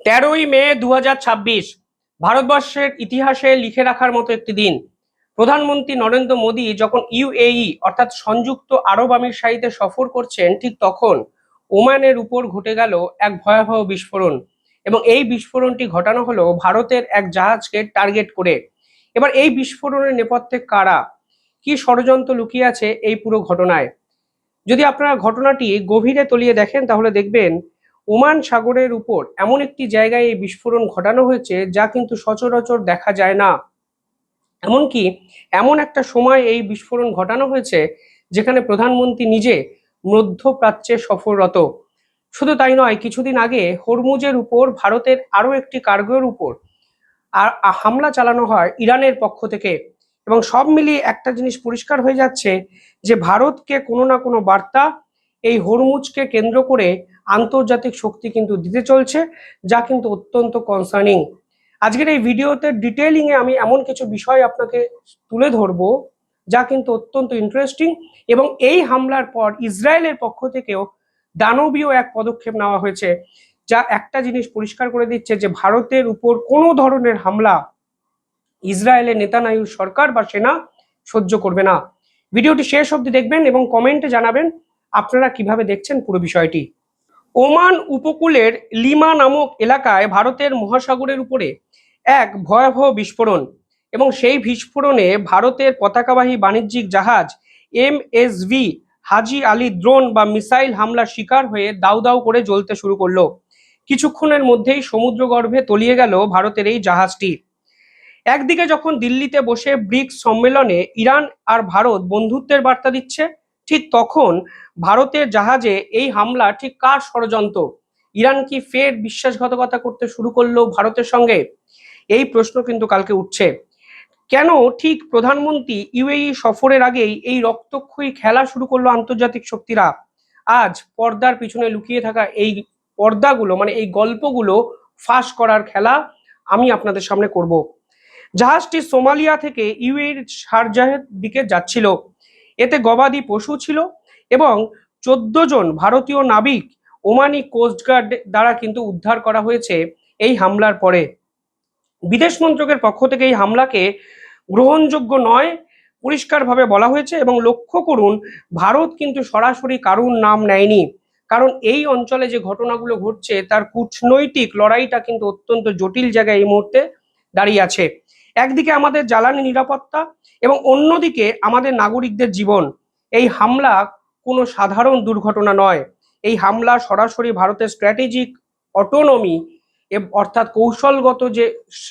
13ই মে 2026 ভারতবর্ষের ইতিহাসে লিখে রাখার মতো একটি দিন। প্রধানমন্ত্রী নরেন্দ্র মোদী যখন ইউএই অর্থাৎ সংযুক্ত আরব আমিরশাহিতে সফর করছেন, ঠিক তখন ওমানের উপর ঘটে গেল এক ভয়াবহ বিস্ফোরণ। এবং এই বিস্ফোরণটি ঘটানো হলো ভারতের এক জাহাজকে টার্গেট করে। এবার এই বিস্ফোরণের নেপথ্যে কারা, কি ষড়যন্ত্র লুকিয়ে আছে এই পুরো ঘটনায়? যদি আপনারা ঘটনাটি গভীরে তলিয়ে দেখেন তাহলে দেখবেন ওমান সাগরের উপর এমন একটি জায়গায় এই বিস্ফোরণ ঘটানো হয়েছে যা কিন্তু সচরাচর দেখা যায় না। এমনকি এমন একটা সময় এই বিস্ফোরণ ঘটানো হয়েছে যেখানে প্রধানমন্ত্রী নিজে মধ্যপ্রাচ্যে সফররত। শুধু তাই নয়, কিছুদিন আগে হরমুজের উপর ভারতের আরো একটি কার্গোর উপর আর হামলা চালানো হয় ইরানের পক্ষ থেকে। এবং সব মিলিয়ে একটা জিনিস পরিষ্কার হয়ে যাচ্ছে যে ভারতকে কোনো না কোনো বার্তা এই হরমুজকে কেন্দ্র করে আন্তর্জাতিক শক্তি কিন্তু দিতে চলছে, যা কিন্তু অত্যন্ত কনসার্নিং। আজকের এই ভিডিওতে ডিটেইলিং এ আমি এমন কিছু বিষয় আপনাকে তুলে ধরবো যা কিন্তু অত্যন্ত ইন্টারেস্টিং। এবং এই হামলার পর ইসরায়েলের পক্ষ থেকেও দানবীয় এক পদক্ষেপ নেওয়া হয়েছে, যা একটা জিনিস পরিষ্কার করে দিচ্ছে যে ভারতের উপর কোনো ধরনের হামলা ইসরায়েলের নেতানিয়াহুর সরকার বা সেনা সহ্য করবে না। ভিডিওটি শেষ অবধি দেখবেন এবং কমেন্টে জানাবেন আপনারা কিভাবে দেখছেন পুরো বিষয়টি। ওমান উপকূলের লিমা নামক এলাকায় ভারতের মহাসাগরের উপরে এক ভয়াবহ বিস্ফোরণ, এবং সেই বিস্ফোরণে ভারতের পতাকাবাহী বাণিজ্যিক জাহাজ MSV হাজি আলী দ্রোণ বা মিসাইল হামলার শিকার হয়ে দাউ দাউ করে জ্বলতে শুরু করলো। কিছুক্ষণের মধ্যেই সমুদ্রগর্ভে তলিয়ে গেল ভারতের এই জাহাজটি। একদিকে যখন দিল্লিতে বসে ব্রিক্স সম্মেলনে ইরান আর ভারত বন্ধুত্বের বার্তা দিচ্ছে, ঠিক তখন ভারতের জাহাজে এই হামলা ঠিক কার ষড়যন্ত্র? ইরান কি ফের বিশ্বাসঘাতকতা করতে শুরু করলো ভারতের সঙ্গে? এই প্রশ্ন কিন্তু কালকে উঠছে। কেন ঠিক প্রধানমন্ত্রী ইউএই সফরের আগেই এই রক্তক্ষয়ী খেলা শুরু করলো আন্তর্জাতিক শক্তিরা? আজ পর্দার পিছনে লুকিয়ে থাকা এই পর্দাগুলো মানে এই গল্পগুলো ফাঁস করার খেলা আমি আপনাদের সামনে করব। জাহাজটি সোমালিয়া থেকে ইউএইর শারজাহের দিকে যাচ্ছিল। এতে গবাদি পশু ছিল এবং 14 জন ভারতীয় নাবিক ওমানি কোস্টগার্ড দ্বারা কিন্তু উদ্ধার করা হয়েছে এই হামলার পরে। বিদেশ মন্ত্রকের পক্ষ থেকে এই হামলাকে গ্রহণযোগ্য নয় পরিষ্কারভাবে বলা হয়েছে। এবং লক্ষ্য করুন, ভারত কিন্তু সরাসরি কারুর নাম নেয়নি, কারণ এই অঞ্চলে যে ঘটনাগুলো ঘটছে তার কূটনৈতিক লড়াইটা কিন্তু অত্যন্ত জটিল জায়গায় এই মুহূর্তে দাঁড়িয়ে আছে। একদিকে আমাদের জ্বালানি নিরাপত্তা এবং অন্যদিকে আমাদের নাগরিকদের জীবন। এই হামলা কোনো সাধারণ দুর্ঘটনা নয়। এই হামলা সরাসরি ভারতের স্ট্র্যাটেজিক অটোনমি অর্থাৎ কৌশলগত যে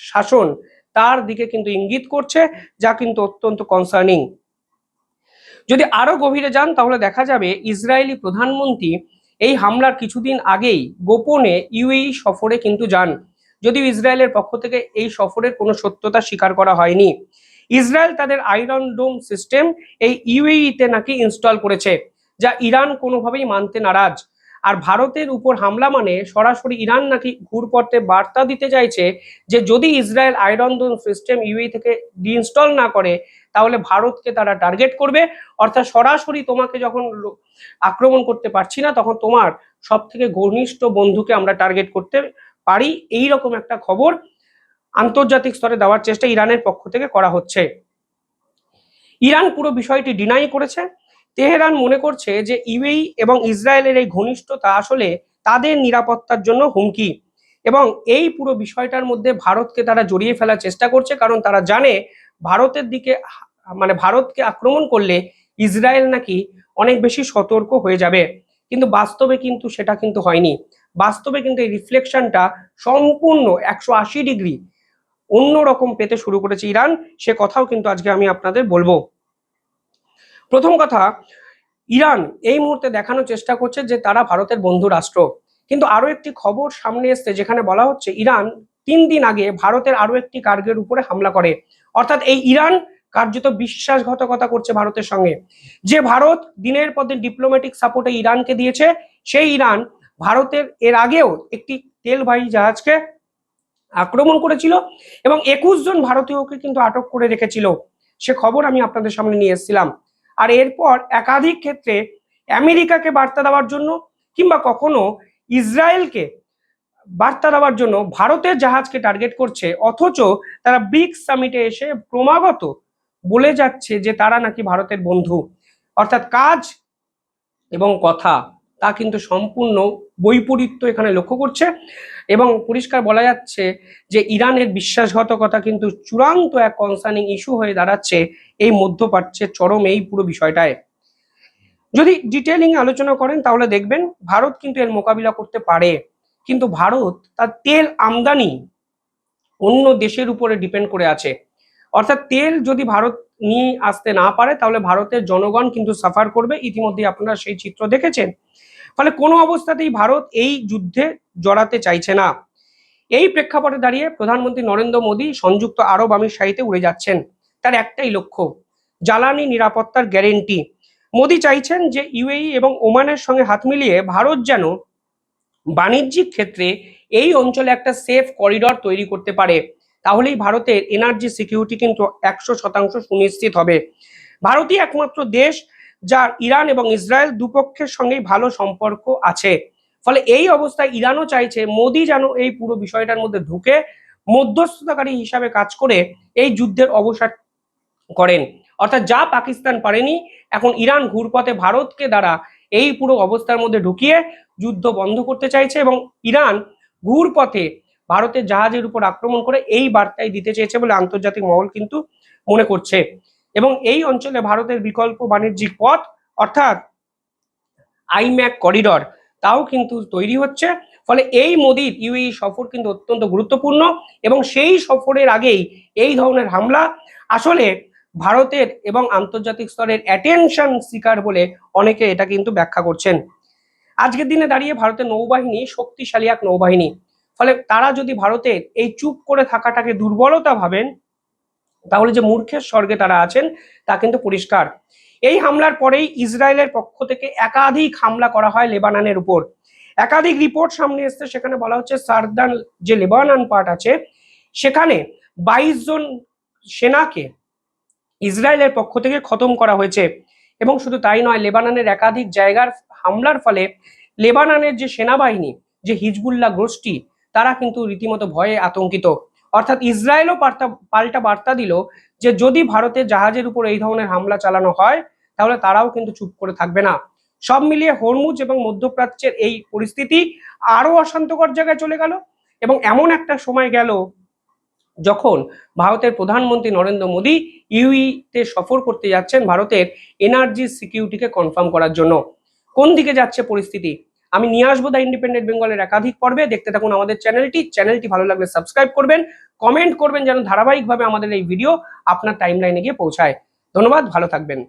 শাসন তার দিকে কিন্তু ইঙ্গিত করছে, যা কিন্তু অত্যন্ত কনসার্নিং। যদি আরো গভীরে যান তাহলে দেখা যাবে ইসরায়েলি প্রধানমন্ত্রী এই হামলার কিছুদিন আগেই গোপনে ইউএই সফরে কিন্তু যান, যদিও ইসরায়েলের পক্ষ থেকে এই সফরের কোনো সত্যতা স্বীকার করা হয়নি। ইসরায়েল তাদের আয়রন ডোম সিস্টেম এই ইউএইতে নাকি ইনস্টল করেছে, যা ইরান কোনোভাবেই মানতে নারাজ। আর ভারতের উপর হামলা মানে সরাসরি ইরান নাকি ঘুরপথে বার্তা দিতে চাইছে যে যদি ইসরায়েল আয়রন ডোম সিস্টেম ইউএই থেকে ডিইনস্টল না করে তাহলে ভারতকে তারা টার্গেট করবে। অর্থাৎ সরাসরি তোমাকে যখন আক্রমণ করতে পারছি না তখন তোমার সব থেকে ঘনিষ্ঠ বন্ধুকে আমরা টার্গেট করতে পারি, এই রকম একটা খবর আন্তর্জাতিক স্তরে দেওয়ার চেষ্টা ইরানের পক্ষ থেকে করা হচ্ছে। ইরান পুরো বিষয়টি ডিনাই করেছে। তেহরান মনে করছে যে ইউএই এবং ইসরায়েলের এই ঘনিষ্ঠতা আসলে তাদের নিরাপত্তার জন্য হুমকি, এবং এই পুরো বিষয়টার মধ্যে ভারতকে তারা জড়িয়ে ফেলার চেষ্টা করছে, কারণ তারা জানে ভারতের দিকে মানে ভারতকে আক্রমণ করলে ইসরায়েল নাকি অনেক বেশি সতর্ক হয়ে যাবে। কিন্তু বাস্তবে কিন্তু সেটা কিন্তু হয়নি। বাস্তবে কিন্তু এই রিফ্লেকশনটা সম্পূর্ণ 180 ডিগ্রি অন্যরকম পেতে শুরু করেছে ইরান। সে কথাও কিন্তু আজকে আমি আপনাদের বলবো। প্রথম কথা, ইরান এই মুহূর্তে দেখানোর চেষ্টা করছে যে তারা ভারতের বন্ধু রাষ্ট্র। কিন্তু আরো একটি খবর সামনে এসছে যেখানে বলা হচ্ছে ইরান 3 দিন আগে ভারতের আরো একটি কার্গের উপরে হামলা করে। অর্থাৎ এই ইরান কার্যত বিশ্বাসঘাতকতা করছে ভারতের সঙ্গে। যে ভারত দিনের পর দিন ডিপ্লোম্যাটিক সাপোর্টে ইরানকে দিয়েছে, সেই ইরান ভারতের এর আগেও একটি তেলবাহী জাহাজকে আক্রমণ করেছিল এবং 21 জন ভারতীয়কে কিন্তু আটক করে রেখেছিল। সে খবর আমি আপনাদের সামনে নিয়ে এসেছিলাম। আর এরপর একাধিক ক্ষেত্রে আমেরিকাকে বার্তা দেওয়ার জন্য কিংবা কখনো ইসরায়েলকে বার্তা দেওয়ার জন্য ভারতের জাহাজকে টার্গেট করছে, অথচ তারা ব্রিক্স সামিটে এসে ক্রমাগত বলে যাচ্ছে যে তারা নাকি ভারতের বন্ধু। অর্থাৎ কাজ এবং কথা তা কিন্তু সম্পূর্ণ বৈপরীত্য এখানে লক্ষ্য করছে, এবং পরিষ্কার বলা যাচ্ছে যে ইরানের বিশ্বাসঘাতকতা কিন্তু চূড়ান্ত এক কনসার্নিং ইস্যু হয়ে দাঁড়াচ্ছে এই মধ্যপ্রাচ্যের চরম এই পুরো বিষয়টায়। যদি ডিটেলিং আলোচনা করেন তাহলে দেখবেন ভারত কিন্তু এর মোকাবিলা করতে পারে, কিন্তু ভারত তার তেল আমদানি অন্য দেশের উপরে ডিপেন্ড করে আছে। অর্থাৎ তেল যদি ভারত নিয়ে আসতে না পারে তাহলে ভারতের জনগণ কিন্তু সাফার করবে, ইতিমধ্যে আপনারা সেই চিত্র দেখেছেন। ফলে কোনো অবস্থাতেই ভারত এই যুদ্ধে জড়াতে চাইছে না। এই প্রেক্ষাপটে দাঁড়িয়ে প্রধানমন্ত্রী নরেন্দ্র মোদী সংযুক্ত আরব আমিরশাহিতে উড়ে যাচ্ছেন। তার একটাই লক্ষ্য, জ্বালানি নিরাপত্তার গ্যারেন্টি। মোদী চাইছেন যে ইউএই এবং ওমানের সঙ্গে হাত মিলিয়ে ভারত যেন বাণিজ্যিক ক্ষেত্রে এই অঞ্চলে একটা সেফ করিডর তৈরি করতে পারে, তাহলেই ভারতের এনার্জি সিকিউরিটি কিন্তু 100% সুনিশ্চিত হবে। ভারতই একমাত্র দেশ যার ইরান এবং ইসরায়েল দুপক্ষের সঙ্গেই ভালো সম্পর্ক আছে। ফলে এই অবস্থায় ইরানও চাইছে মোদি যেন এই পুরো বিষয়টার মধ্যে ঢুকে মধ্যস্থতাকারী হিসাবে কাজ করে এই যুদ্ধের অবসান করেন। অর্থাৎ যা পাকিস্তান পারেনি, এখন ইরান ঘুরপথে ভারতকে দ্বারা এই পুরো অবস্থার মধ্যে ঢুকিয়ে যুদ্ধ বন্ধ করতে চাইছে, এবং ইরান ঘুরপথে ভারতের জাহাজের উপর আক্রমণ করে এই বার্তাই দিতে চেয়েছে বলে আন্তর্জাতিক মহল কিন্তু মনে করছে। এবং এই অঞ্চলে ভারতের বিকল্প বাণিজ্যিক পথ অর্থাৎ আইম্যাক করিডর তাও কিন্তু তৈরি হচ্ছে। ফলে এই মোদির ইউএই সফর কিন্তু অত্যন্ত গুরুত্বপূর্ণ, এবং সেই সফরের আগেই এই ধরনের হামলা আসলে ভারতের এবং আন্তর্জাতিক স্তরের অ্যাটেনশন সিকার বলে অনেকে এটা কিন্তু ব্যাখ্যা করছেন। আজকের দিনে দাঁড়িয়ে ভারতের নৌবাহিনী শক্তিশালী এক নৌবাহিনী। ফলে তারা যদি ভারতের এই চুপ করে থাকাটাকে দুর্বলতা ভাবেন, তাহলে যে মূর্খের স্বর্গে তারা আছেন তা কিন্তু পরিষ্কার। এই হামলার পরেই ইসরায়েলের পক্ষ থেকে একাধিক হামলা করা হয় লেবাননের উপর। একাধিক রিপোর্ট সামনে এসছে, সেখানে বলা হচ্ছে সার্দান যে লেবানন পার্ট আছে সেখানে 22 জন সেনাকে ইসরায়েলের পক্ষ থেকে খতম করা হয়েছে। এবং শুধু তাই নয়, লেবাননের একাধিক জায়গার হামলার ফলে লেবাননের যে সেনাবাহিনী, যে হিজবুল্লাহ গোষ্ঠী, তারা কিন্তু রীতিমতো ভয়ে আতঙ্কিত। অর্থাৎ ইসরায়েলও পাল্টা বার্তা দিল যে যদি ভারতের জাহাজের উপর এই ধরনের হামলা চালানো হয় তাহলে তারাও কিন্তু চুপ করে থাকবে না। সব মিলিয়ে হরমুজ এবং মধ্যপ্রাচ্যের এই পরিস্থিতি আরো অশান্তকর জায়গায় চলে গেল, এবং এমন একটা সময় গেল যখন ভারতের প্রধানমন্ত্রী নরেন্দ্র মোদী ইউইতে সফর করতে যাচ্ছেন ভারতের এনার্জি সিকিউরিটিকে কনফার্ম করার জন্য। কোন দিকে যাচ্ছে পরিস্থিতি আমি নিয়ে আসবো দ্য ইন্ডিপেন্ডেন্ট বেঙ্গলের একাধিক পর্বে। দেখতে থাকুন আমাদের চ্যানেলটি ভালো লাগলে সাবস্ক্রাইব করবেন, কমেন্ট করবেন যেন ধারাবাহিকভাবে আমাদের এই ভিডিও আপনার টাইমলাইনে গিয়ে পৌঁছায়। ধন্যবাদ, ভালো থাকবেন।